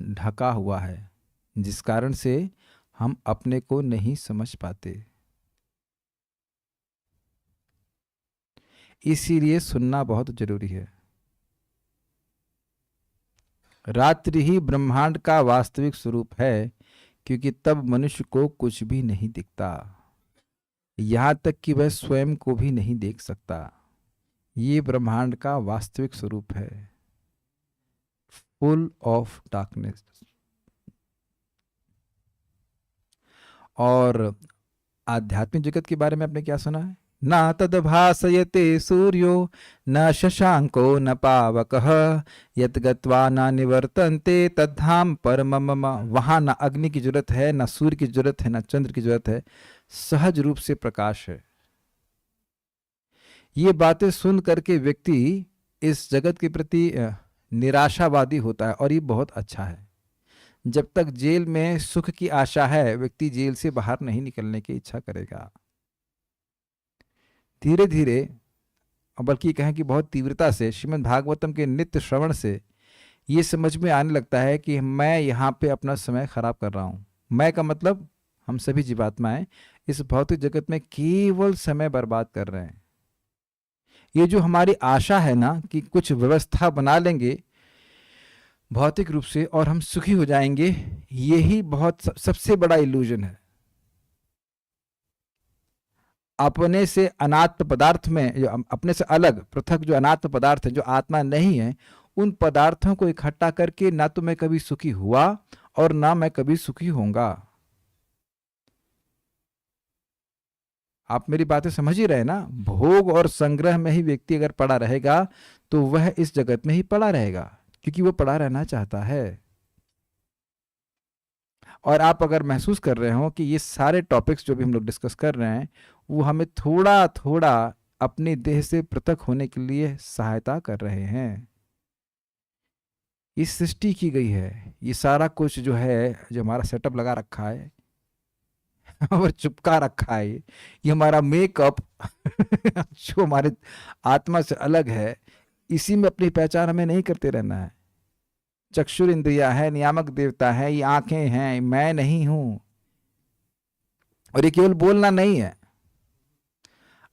ढका हुआ है, जिस कारण से हम अपने को नहीं समझ पाते। इसीलिए सुनना बहुत जरूरी है। रात्रि ही ब्रह्मांड का वास्तविक स्वरूप है, क्योंकि तब मनुष्य को कुछ भी नहीं दिखता, यहां तक कि वह स्वयं को भी नहीं देख सकता। ये ब्रह्मांड का वास्तविक स्वरूप है, फुल ऑफ डार्कनेस। और आध्यात्मिक जगत के बारे में आपने क्या सुना है? न तद्भासयते सूर्यो न शशांको न पावकः यत् गत्वा न निवर्तन्ते तद्धाम परमम मम। वहां न अग्नि की जरूरत है, न सूर्य की जरूरत है, न चंद्र की जरूरत है, सहज रूप से प्रकाश है। ये बातें सुन करके व्यक्ति इस जगत के प्रति निराशावादी होता है, और ये बहुत अच्छा है। जब तक जेल में सुख की आशा है, व्यक्ति जेल से बाहर नहीं निकलने की इच्छा करेगा। धीरे धीरे, बल्कि कहें कि बहुत तीव्रता से, श्रीमद् भागवतम के नित्य श्रवण से ये समझ में आने लगता है कि मैं यहाँ पे अपना समय खराब कर रहा हूँ। मैं का मतलब हम सभी जीवात्माएं इस भौतिक जगत में केवल समय बर्बाद कर रहे हैं। ये जो हमारी आशा है ना कि कुछ व्यवस्था बना लेंगे भौतिक रूप से और हम सुखी हो जाएंगे, यही बहुत सबसे बड़ा इल्यूजन है। अपने से अनात्म पदार्थ में, जो अपने से अलग पृथक जो अनात्म पदार्थ है, जो आत्मा नहीं है, उन पदार्थों को इकट्ठा करके ना तो मैं कभी सुखी हुआ और ना मैं कभी सुखी होऊंगा। आप मेरी बातें समझ ही रहे ना। भोग और संग्रह में ही व्यक्ति अगर पड़ा रहेगा तो वह इस जगत में ही पड़ा रहेगा, क्योंकि वो पड़ा रहना चाहता है। और आप अगर महसूस कर रहे हो कि ये सारे टॉपिक्स जो भी हम लोग डिस्कस कर रहे हैं वो हमें थोड़ा थोड़ा अपने देह से पृथक होने के लिए सहायता कर रहे हैं। ये सृष्टि की गई है, ये सारा कुछ जो है, जो हमारा सेटअप लगा रखा है और चिपका रखा है, ये हमारा मेकअप जो हमारे आत्मा से अलग है, इसी में अपनी पहचान हमें नहीं करते रहना है। चक्षुर इंद्रिया है, नियामक देवता है, ये आंखें हैं, मैं नहीं हूं। और ये केवल बोलना नहीं है,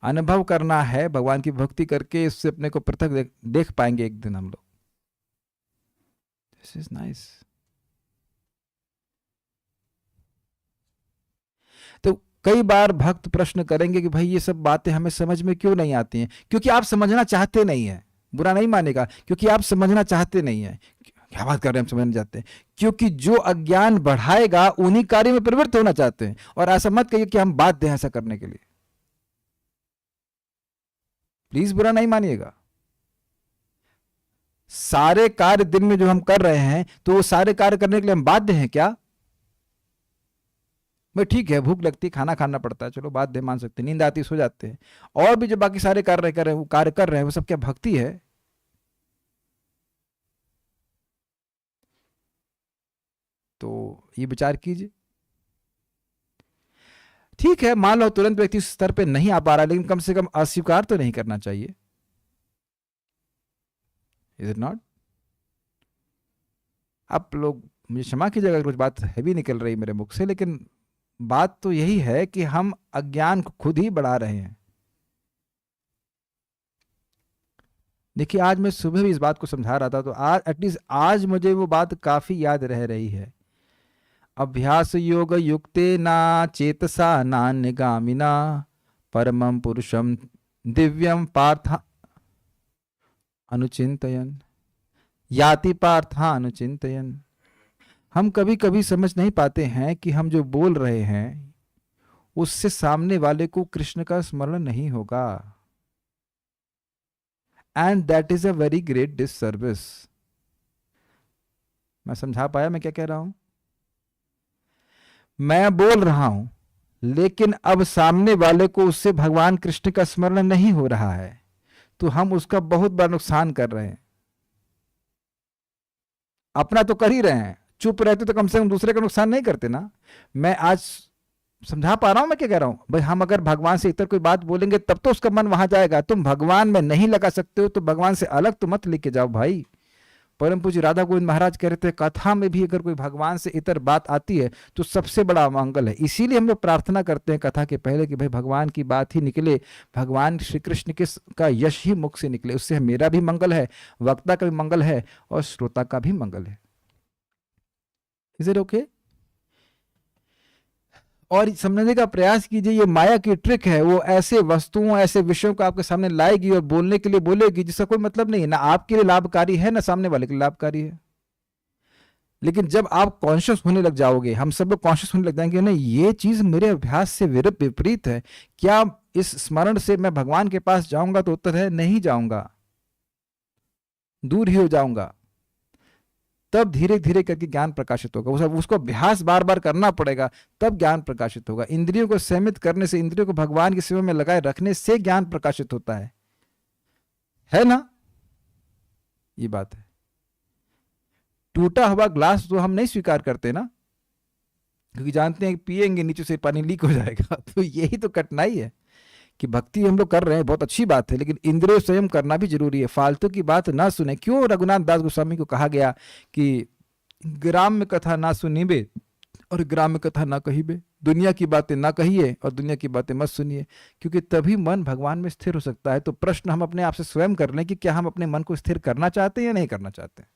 अनुभव करना है। भगवान की भक्ति करके इससे अपने को पृथक देख पाएंगे एक दिन हम लोग। This is nice. तो कई बार भक्त प्रश्न करेंगे कि भाई ये सब बातें हमें समझ में क्यों नहीं आती हैं? क्योंकि आप समझना चाहते नहीं है। बुरा नहीं मानेगा, क्योंकि आप समझना चाहते नहीं है। क्या बात कर रहे हैं, हम समझना चाहते हैं, क्योंकि जो अज्ञान बढ़ाएगा उन्हीं कार्य में प्रवृत्त होना चाहते हैं। और ऐसा मत कहिए कि हम बाध्य हैं ऐसा करने के लिए, प्लीज बुरा नहीं मानिएगा। सारे कार्य दिन में जो हम कर रहे हैं, तो वो सारे कार्य करने के लिए हम बाध्य हैं क्या? भाई ठीक है, भूख लगती, खाना खाना पड़ता है, चलो बाध्य मान सकते हैं, नींद आती सो जाते हैं, और भी जो बाकी सारे कार्य कर रहे हैं वो सब क्या भक्ति है? तो ये विचार कीजिए। ठीक है, मान लो तुरंत व्यक्ति उस स्तर पे नहीं आ पा रहा, लेकिन कम से कम अस्वीकार तो नहीं करना चाहिए। Is it not? आप लोग मुझे क्षमा कीजिएगा अगर कुछ बात हैवी निकल रही मेरे मुख से, लेकिन बात तो यही है कि हम अज्ञान को खुद ही बढ़ा रहे हैं। देखिए, आज मैं सुबह भी इस बात को समझा रहा था, तो आज एटलीस्ट आज मुझे वो बात काफी याद रह रही है। अभ्यास योग युक्ते ना चेतसा नान्यगामिना परमं पुरुषम दिव्यम पार्थ अनुचिंतयन याति पार्था अनुचिंतयन। हम कभी कभी समझ नहीं पाते हैं कि हम जो बोल रहे हैं उससे सामने वाले को कृष्ण का स्मरण नहीं होगा, and that is a very great disservice. मैं समझा पाया मैं क्या कह रहा हूं? मैं बोल रहा हूं, लेकिन अब सामने वाले को उससे भगवान कृष्ण का स्मरण नहीं हो रहा है, तो हम उसका बहुत बड़ा नुकसान कर रहे हैं। अपना तो कर ही रहे हैं, चुप रहते तो कम से कम दूसरे का नुकसान नहीं करते ना। मैं आज समझा पा रहा हूं मैं क्या कह रहा हूं? भाई हम अगर भगवान से इतर कोई बात बोलेंगे तब तो उसका मन वहां जाएगा। तुम भगवान में नहीं लगा सकते हो तो भगवान से अलग तो मत लेके जाओ भाई। परम पूज्य राधा गोविंद महाराज कह रहे थे, कथा में भी अगर कोई भगवान से इतर बात आती है तो सबसे बड़ा मंगल है। इसीलिए हम लोग प्रार्थना करते हैं कथा के पहले कि भाई भगवान की बात ही निकले, भगवान श्री कृष्ण के का यश ही मुख से निकले। उससे मेरा भी मंगल है, वक्ता का भी मंगल है, और श्रोता का भी मंगल है। Is it okay? और समझने का प्रयास कीजिए, ये माया की ट्रिक है। वो ऐसे वस्तुओं, ऐसे विषयों को आपके सामने लाएगी और बोलने के लिए बोलेगी जिसका कोई मतलब नहीं है, ना आपके लिए लाभकारी है ना सामने वाले के लिए लाभकारी है। लेकिन जब आप कॉन्शियस होने लग जाओगे, हम सब लोग कॉन्शियस होने लग जाएंगे, नहीं ये चीज मेरे अभ्यास से विपरीत है, क्या इस स्मरण से मैं भगवान के पास जाऊंगा? तो उत्तर है नहीं जाऊंगा, दूर ही हो जाऊंगा। तब धीरे धीरे करके ज्ञान प्रकाशित होगा। उसको अभ्यास बार बार करना पड़ेगा, तब ज्ञान प्रकाशित होगा। इंद्रियों को संयमित करने से, इंद्रियों को भगवान की सेवा में लगाए रखने से ज्ञान प्रकाशित होता है ना? ये बात है। टूटा हुआ ग्लास तो हम नहीं स्वीकार करते ना, क्योंकि जानते हैं कि पिएंगे नीचे से पानी लीक हो जाएगा। तो यही तो कठिनाई है कि भक्ति हम लोग कर रहे हैं, बहुत अच्छी बात है, लेकिन इंद्रिय संयम करना भी जरूरी है। फालतू की बात ना सुने। क्यों रघुनाथ दास गोस्वामी को कहा गया कि ग्राम्य कथा ना सुनिबे और ग्राम्य कथा ना कहिबे, दुनिया की बातें ना कहिए और दुनिया की बातें मत सुनिए, क्योंकि तभी मन भगवान में स्थिर हो सकता है। तो प्रश्न हम अपने आप से स्वयं कर लें कि क्या हम अपने मन को स्थिर करना चाहते हैं या नहीं करना चाहते हैं।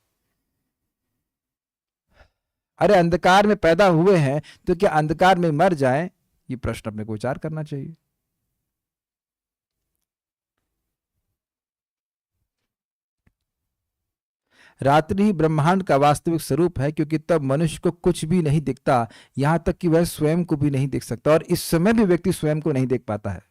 अरे अंधकार में पैदा हुए हैं तो क्या अंधकार में मर जाएं? ये प्रश्न अपने को विचार करना चाहिए। रात्रि ही ब्रह्मांड का वास्तविक स्वरूप है, क्योंकि तब मनुष्य को कुछ भी नहीं दिखता, यहां तक कि वह स्वयं को भी नहीं देख सकता, और इस समय भी व्यक्ति स्वयं को नहीं देख पाता है।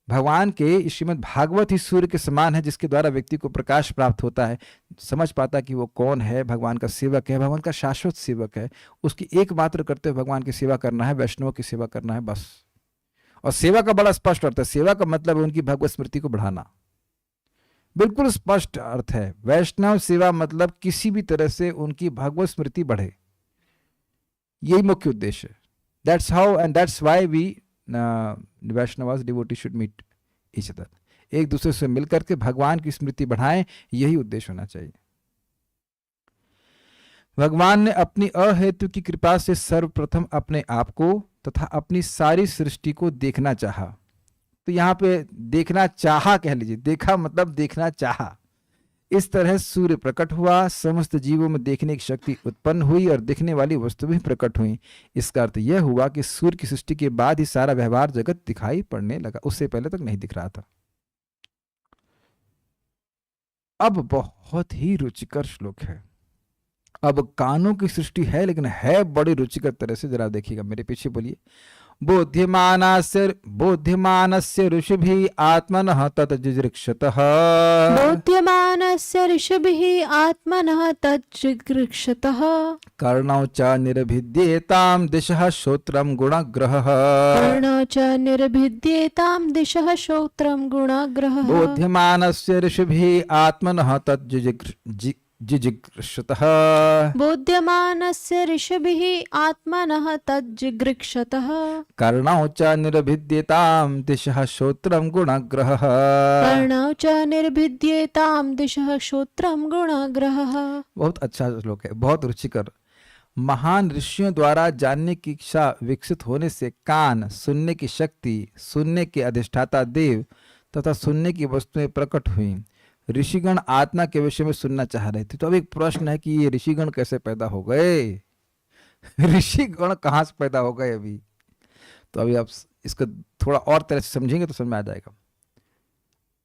भगवान के श्रीमद् भागवत ही सूर्य के समान है, जिसके द्वारा व्यक्ति को प्रकाश प्राप्त होता है, समझ पाता कि वो कौन है, भगवान का सेवक है, भगवान का शाश्वत सेवक है। उसकी एकमात्र कर्तव्य भगवान की सेवा करना है, वैष्णवों की सेवा करना है, बस। और सेवा का बड़ा स्पष्ट अर्थ है। सेवा का मतलब है उनकी भगवत स्मृति को बढ़ाना। बिल्कुल स्पष्ट अर्थ है। वैष्णव सेवा मतलब किसी भी तरह से उनकी भगवत स्मृति बढ़े, यही मुख्य उद्देश्य है। That's how and that's why we Vaishnavas devotee should meet each other. एक दूसरे से मिलकर के भगवान की स्मृति बढ़ाएं, यही उद्देश्य होना चाहिए। भगवान ने अपनी अहेतु की कृपा से सर्वप्रथम अपने आप को तथा अपनी सारी सृष्टि को देखना चाहा। तो यहां पे देखना चाहा कह लीजिए, देखा मतलब देखना चाहा। इस तरह सूर्य प्रकट हुआ, समस्त जीवों में देखने की शक्ति उत्पन्न हुई और दिखने वाली वस्तु भी प्रकट हुई। इसका अर्थ यह हुआ कि सूर्य की सृष्टि के बाद ही सारा व्यवहार जगत दिखाई पड़ने लगा, उससे पहले तक नहीं दिख रहा था। अब बहुत ही रुचिकर श्लोक है। अब कानों की सृष्टि है, लेकिन है बड़ी रुचिकर तरह से। जरा देखिएगा, मेरे पीछे बोलिए। बोध्यमानस्य ऋषिभिः आत्मनः तज्जिगृक्षतः। बोध्यमानस्य ऋषिभिः आत्मनः तज्जिगृक्षतः। कर्णौ च निर्भिद्येतां दिशः श्रोत्रं गुणग्रहः। कर्णौ च निर्भिद्येतां दिशः श्रोत्रं गुणग्रहः। बोध्यमानस्य ऋषिभिः आत्मनः तज्जिगृक्षतः। बोध्यमानस्य ऋषिभिः आत्मनः तज्जिगृक्षतः। कर्णौ च निर्भिद्येतां दिशः श्रोत्रं गुणग्रहः। कर्णौ च निर्भिद्येतां दिशः श्रोत्रं गुणग्रहः। बहुत अच्छा श्लोक है, बहुत रुचिकर। महान ऋषियों द्वारा जानने की इच्छा विकसित होने से कान, सुनने की शक्ति, सुनने के अधिष्ठाता देव तथा सुनने की वस्तुएं प्रकट हुई। ऋषिगण आत्मा के विषय में सुनना चाह रहे थे। तो अब एक प्रश्न है कि ये ऋषिगण कैसे पैदा हो गए? ऋषिगण कहाँ से पैदा हो गए अभी? तो अभी आप इसको थोड़ा और तरह से समझेंगे तो समझ में आ जाएगा।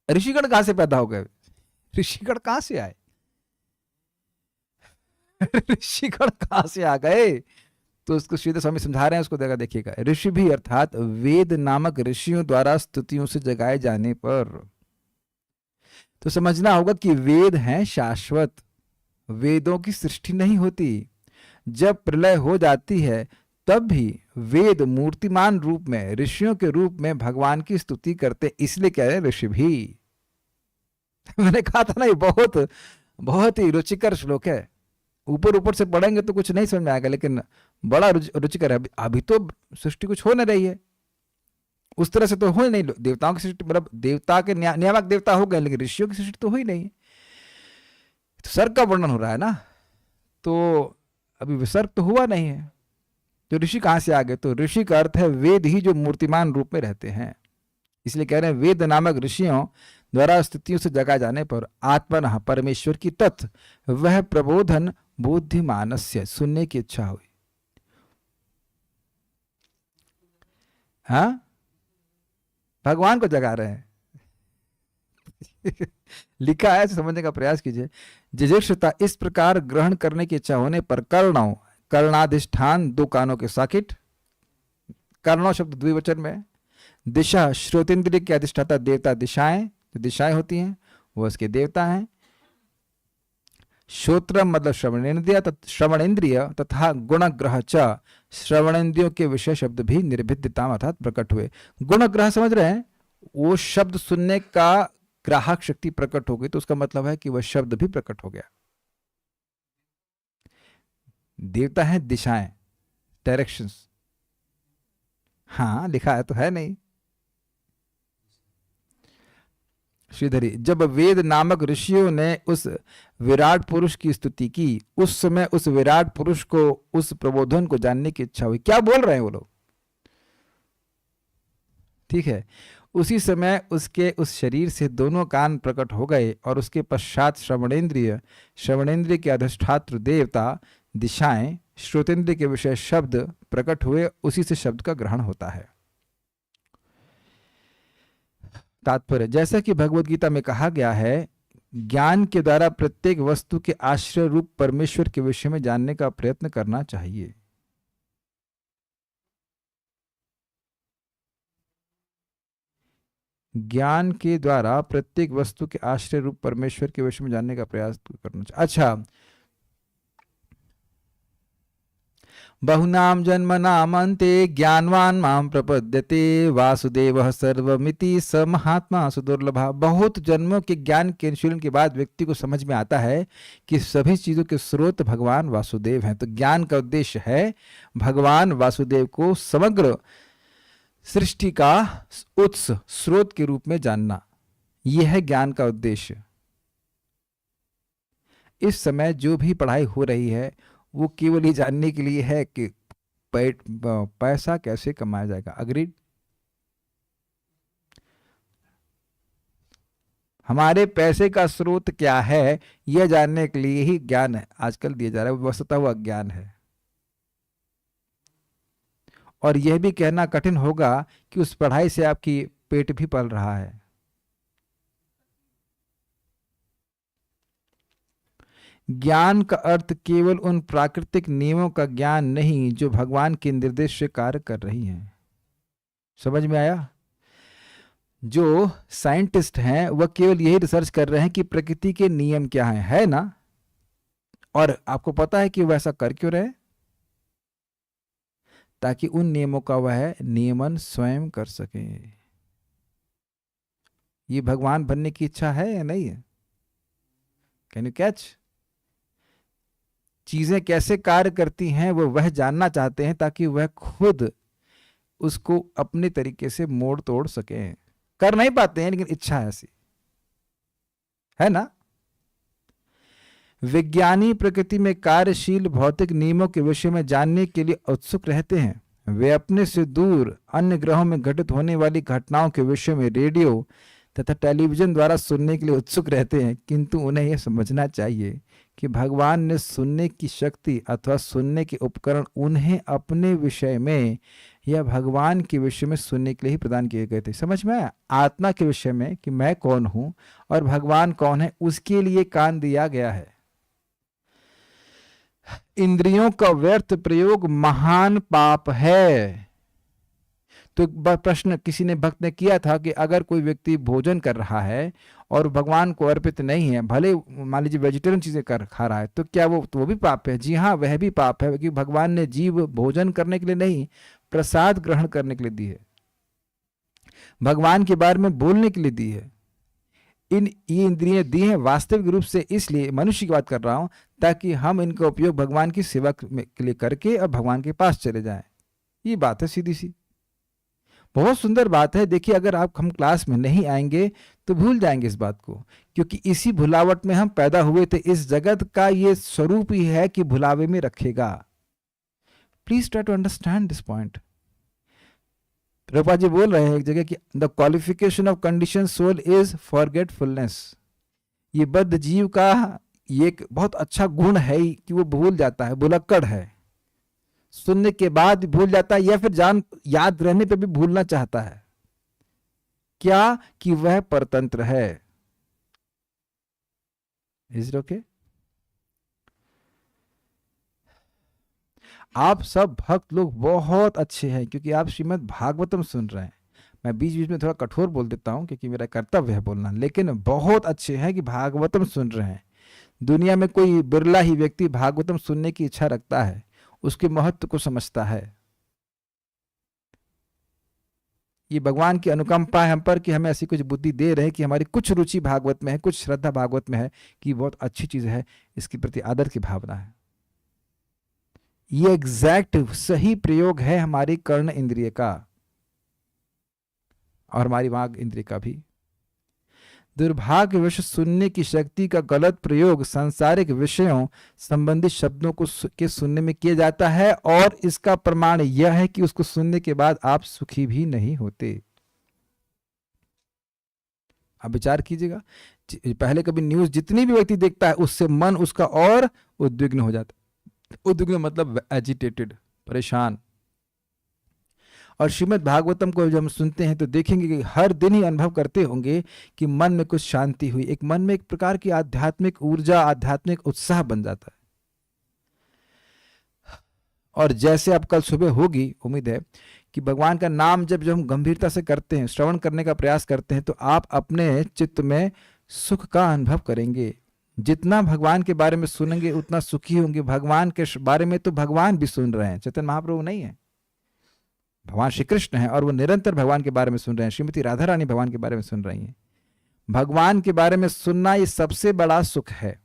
ऋषिगण कहाँ से पैदा हो गए? ऋषिगण कहाँ से आए? ऋषिगण कहाँ से आ गए? तो उसको सीधे स्वामी समझा रहे हैं, उसको देखिएगा। ऋषि भी अर्थात वेद नामक ऋषियों द्वारा स्तुतियों से जगाए जाने पर। तो समझना होगा कि वेद हैं शाश्वत, वेदों की सृष्टि नहीं होती। जब प्रलय हो जाती है तब भी वेद मूर्तिमान रूप में, ऋषियों के रूप में भगवान की स्तुति करते, इसलिए कह रहे ऋषि भी। मैंने कहा था ना, ये बहुत बहुत ही रुचिकर श्लोक है। ऊपर ऊपर से पढ़ेंगे तो कुछ नहीं समझ में आएगा, लेकिन बड़ा रुचिकर है। अभी तो सृष्टि कुछ हो न रही है, उस तरह से तो हो ही नहीं। देवताओं की सृष्टि मतलब देवता के नियामक देवता हो गए, लेकिन ऋषियों की सृष्टि तो हो ही नहीं। तो सर्ग का वर्णन हो रहा है ना, तो अभी विसर्ग तो हुआ नहीं है। तो ऋषि कहां से आ गए? तो ऋषि का अर्थ है वेद ही, जो मूर्तिमान रूप में रहते हैं। इसलिए कह रहे हैं वेद नामक ऋषियों द्वारा स्थितियों से जगा जाने पर आत्मनः परमेश्वर की तत् वह प्रबोधन बुद्धिमानस्य, सुनने की इच्छा हुई। हाँ, भगवान को जगा रहे हैं। लिखा है, समझने का प्रयास कीजिए। जिजीक्षुता इस प्रकार ग्रहण करने की इच्छा होने पर कर्णों, कर्णाधिष्ठान दो कानों के साकिट, कर्णों शब्द द्विवचन में है। दिशा श्रोतेंद्रिय के अधिष्ठाता देवता, दिशाएं जो दिशाएं होती हैं वो उसके देवता हैं। श्रोत्रम मतलब श्रवणेन्द्रिय तथा गुणग्रह च, श्रवणेन्द्रियों के विषय शब्द भी निर्भिद्यता अर्थात प्रकट हुए। गुणग्रह समझ रहे हैं, वो शब्द सुनने का ग्राहक शक्ति प्रकट हो गई तो उसका मतलब है कि वह शब्द भी प्रकट हो गया। देवता है दिशाएं, डायरेक्शंस। हाँ लिखा है तो है नहीं। श्रीधरी, जब वेद नामक ऋषियों ने उस विराट पुरुष की स्तुति की, उस समय उस विराट पुरुष को, उस प्रबोधन को जानने की इच्छा हुई। क्या बोल रहे हैं वो लोग? ठीक है, उसी समय उसके उस शरीर से दोनों कान प्रकट हो गए और उसके पश्चात श्रवणेन्द्रिय, श्रवणेन्द्रिय के अधिष्ठात्र देवता, दिशाएं, श्रोतेन्द्रिय के विषय शब्द प्रकट हुए। उसी से शब्द का ग्रहण होता है। तात्पर्य, जैसा कि भगवत गीता में कहा गया है, ज्ञान के द्वारा प्रत्येक वस्तु के आश्रय रूप परमेश्वर के विषय में जानने का प्रयत्न करना चाहिए। ज्ञान के द्वारा प्रत्येक वस्तु के आश्रय रूप परमेश्वर के विषय में जानने का प्रयास करना चाहिए। अच्छा, बहुनाम जन्मनाम अन्ते ज्ञानवान माम प्रपद्यते वासुदेवः सर्वमिति स महात्मा सुदुर्लभः। बहुत जन्मों के ज्ञान के अनुशीलन के बाद व्यक्ति को समझ में आता है कि सभी चीजों के स्रोत भगवान वासुदेव हैं। तो ज्ञान का उद्देश्य है भगवान वासुदेव को समग्र सृष्टि का उत्स, स्रोत के रूप में जानना। यह है ज्ञान का उद्देश्य। इस समय जो भी पढ़ाई हो रही है वो केवल ये जानने के लिए है कि पैसा कैसे कमाया जाएगा। अग्रीड? हमारे पैसे का स्रोत क्या है यह जानने के लिए ही ज्ञान है आजकल दिया जा रहा है, वो वस्तुतः हुआ ज्ञान है। और यह भी कहना कठिन होगा कि उस पढ़ाई से आपकी पेट भी पल रहा है। ज्ञान का अर्थ केवल उन प्राकृतिक नियमों का ज्ञान नहीं जो भगवान के निर्देश से कार्य कर रही हैं। समझ में आया? जो साइंटिस्ट हैं वह केवल यही रिसर्च कर रहे हैं कि प्रकृति के नियम क्या हैं, है ना? और आपको पता है कि वह ऐसा कर क्यों रहे? ताकि उन नियमों का वह नियमन स्वयं कर सके। ये भगवान बनने की इच्छा है या नहीं है? Can you catch? चीजें कैसे कार्य करती हैं वो वह जानना चाहते हैं ताकि वह खुद उसको अपने तरीके से मोड़ तोड़ सके। कर नहीं पाते हैं लेकिन इच्छा है ऐसी, है ना? विज्ञानी प्रकृति में कार्यशील भौतिक नियमों के विषय में जानने के लिए उत्सुक रहते हैं। वे अपने से दूर अन्य ग्रहों में घटित होने वाली घटनाओं के विषय में रेडियो तथा टेलीविजन द्वारा सुनने के लिए उत्सुक रहते हैं, किंतु उन्हें यह समझना चाहिए कि भगवान ने सुनने की शक्ति अथवा सुनने के उपकरण उन्हें अपने विषय में या भगवान के विषय में सुनने के लिए ही प्रदान किए गए थे। समझ में आया? आत्मा के विषय में कि मैं कौन हूं और भगवान कौन है, उसके लिए कान दिया गया है। इंद्रियों का व्यर्थ प्रयोग महान पाप है। तो प्रश्न किसी ने भक्त ने किया था कि अगर कोई व्यक्ति भोजन कर रहा है और भगवान को अर्पित नहीं है, भले मान लीजिए वेजिटेरियन चीजें कर खा रहा है, तो क्या वो भी पाप है? जी हाँ, वह भी पाप है, क्योंकि भगवान ने जीव भोजन करने के लिए नहीं, प्रसाद ग्रहण करने के लिए दी है, भगवान के बारे में बोलने के लिए दी है। ये इंद्रियां दी हैं वास्तविक रूप से इसलिए, मनुष्य की बात कर रहा हूं, ताकि हम इनका उपयोग भगवान की सेवा के लिए करके और भगवान के पास चले जाएं। ये बात है सीधी सी, बहुत सुंदर बात है। देखिए, अगर हम क्लास में नहीं आएंगे तो भूल जाएंगे इस बात को, क्योंकि इसी भुलावट में हम पैदा हुए थे। इस जगत का ये स्वरूप ही है कि भुलावे में रखेगा। Please try to understand this point. Prabhupad ji बोल रहे हैं एक जगह कि the qualification of condition soul is forgetfulness. ये बद्ध जीव का ये एक बहुत अच्छा गुण है कि वो भूल जाता है, भुलक्कड़ है, सुनने के बाद भूल जाता है या फिर याद रहने पे भी भूलना चाहता है। क्या कि वह परतंत्र है। Is it okay? आप सब भक्त लोग बहुत अच्छे हैं क्योंकि आप श्रीमद् भागवतम सुन रहे हैं। मैं बीच बीच में थोड़ा कठोर बोल देता हूँ क्योंकि मेरा कर्तव्य है बोलना, लेकिन बहुत अच्छे हैं कि भागवतम सुन रहे हैं। दुनिया में कोई बिरला ही व्यक्ति भागवतम सुनने की इच्छा रखता है, उसके महत्व को समझता है। ये भगवान की अनुकंपा है हम पर कि हमें ऐसी कुछ बुद्धि दे रहे हैं कि हमारी कुछ रुचि भागवत में है, कुछ श्रद्धा भागवत में है कि बहुत अच्छी चीज है, इसके प्रति आदर की भावना है। ये एग्जैक्ट सही प्रयोग है हमारी कर्ण इंद्रिय का और हमारी वाग इंद्रिय का भी। दुर्भाग्यवश सुनने की शक्ति का गलत प्रयोग सांसारिक विषयों संबंधित शब्दों को के सुनने में किया जाता है और इसका प्रमाण यह है कि उसको सुनने के बाद आप सुखी भी नहीं होते। आप विचार कीजिएगा, पहले कभी न्यूज जितनी भी व्यक्ति देखता है उससे मन उसका और उद्विग्न हो जाता है। उद्विग्न मतलब एजिटेटेड, परेशान। और श्रीमद् भागवतम को जब हम सुनते हैं तो देखेंगे कि हर दिन ही अनुभव करते होंगे कि मन में कुछ शांति हुई, एक मन में एक प्रकार की आध्यात्मिक ऊर्जा, आध्यात्मिक उत्साह बन जाता है। और जैसे अब कल सुबह होगी, उम्मीद है कि भगवान का नाम जब हम गंभीरता से करते हैं, श्रवण करने का प्रयास करते हैं, तो आप अपने चित्त में सुख का अनुभव करेंगे। जितना भगवान के बारे में सुनेंगे उतना सुखी होंगे। भगवान के बारे में तो भगवान भी सुन रहे हैं, चैतन्य महाप्रभु नहीं है, भगवान श्री कृष्ण है और वो निरंतर भगवान के बारे में सुन रहे हैं। श्रीमती राधा रानी भगवान के बारे में सुन रही हैं। भगवान के बारे में सुनना ये सबसे बड़ा सुख है।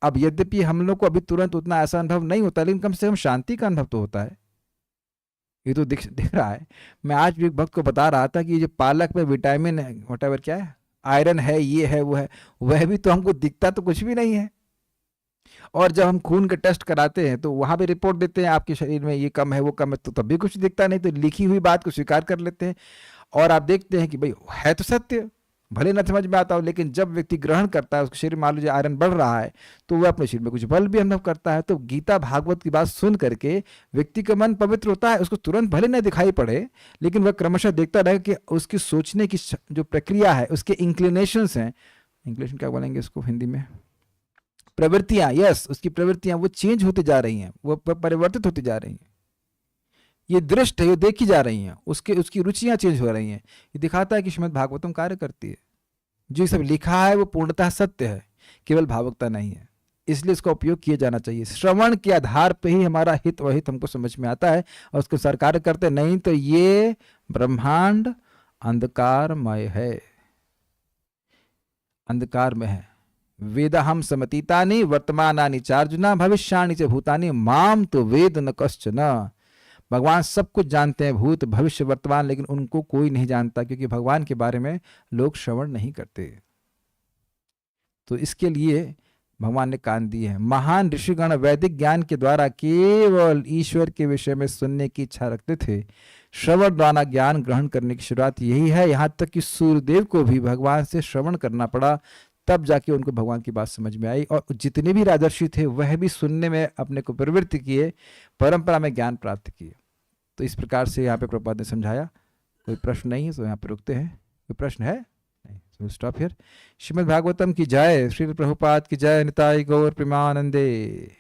अब यद्यपि हम लोग को अभी तुरंत उतना ऐसा अनुभव नहीं होता, लेकिन कम से कम शांति का अनुभव तो होता है। ये तो दिख रहा है। मैं आज भी एक भक्त को बता रहा था कि ये जो पालक में विटामिन है, व्हाटएवर क्या है, आयरन है, ये है, वो है, वह भी तो हमको दिखता तो कुछ भी नहीं है। और जब हम खून का टेस्ट कराते हैं तो वहां भी रिपोर्ट देते हैं आपके शरीर में ये कम है, वो कम है, तो तब भी कुछ दिखता नहीं, तो लिखी हुई बात को स्वीकार कर लेते हैं। और आप देखते हैं कि भाई है तो सत्य, भले ना समझ में आता हो, लेकिन जब व्यक्ति ग्रहण करता है, उसके शरीर मान लीजिए आयरन बढ़ रहा है, तो वह अपने शरीर में कुछ बल भी अनुभव करता है। तो गीता भागवत की बात सुन करके व्यक्ति का मन पवित्र होता है। उसको तुरंत भले न दिखाई पड़े, लेकिन वह क्रमशः देखता रहे कि उसकी सोचने की जो प्रक्रिया है, उसके इंक्लिनेशंस हैं, इंक्लिनेशन क्या बोलेंगे इसको हिंदी में, प्रवृत्तियां, यस, उसकी प्रवृत्तियां वो चेंज होती जा रही हैं, वो परिवर्तित होती जा रही हैं। ये दृष्ट है, ये देखी जा रही हैं, उसकी रुचियां चेंज हो रही हैं। ये दिखाता है कि श्रीमद् भागवतम कार्य करती है। जो सब लिखा है वो पूर्णतः सत्य है, केवल भावुकता नहीं है। इसलिए इसका उपयोग किया जाना चाहिए। श्रवण के आधार पर ही हमारा हित वहित हमको समझ में आता है और उसके अनुसार कार्य करते, नहीं तो ये ब्रह्मांड अंधकारमय है, अंधकार में है। वेदहम समतीतानि वर्तमानानि चार्जुना भविष्याणि च भूतानि माम तो वेद न कश्चन। भगवान सब कुछ जानते हैं, भूत भविष्य वर्तमान, लेकिन उनको कोई नहीं जानता क्योंकि भगवान के बारे में लोग श्रवण नहीं करते। तो इसके लिए भगवान ने कान दिए हैं। महान ऋषिगण वैदिक ज्ञान के द्वारा केवल ईश्वर के विषय में सुनने की इच्छा रखते थे। श्रवण द्वारा ज्ञान ग्रहण करने की शुरुआत यही है। यहाँ तक कि सूर्यदेव को भी भगवान से श्रवण करना पड़ा, तब जाके उनको भगवान की बात समझ में आई। और जितने भी राजर्षि थे वह भी सुनने में अपने को प्रवृत्ति किए, परंपरा में ज्ञान प्राप्त किए। तो इस प्रकार से यहाँ पे प्रभुपाद ने समझाया। कोई प्रश्न नहीं है तो यहाँ पे रुकते हैं। कोई प्रश्न है नहीं, स्टॉप हियर। श्रीमद् भागवतम की जय, श्री प्रभुपाद की जय, निताई गौर प्रेमानंदे।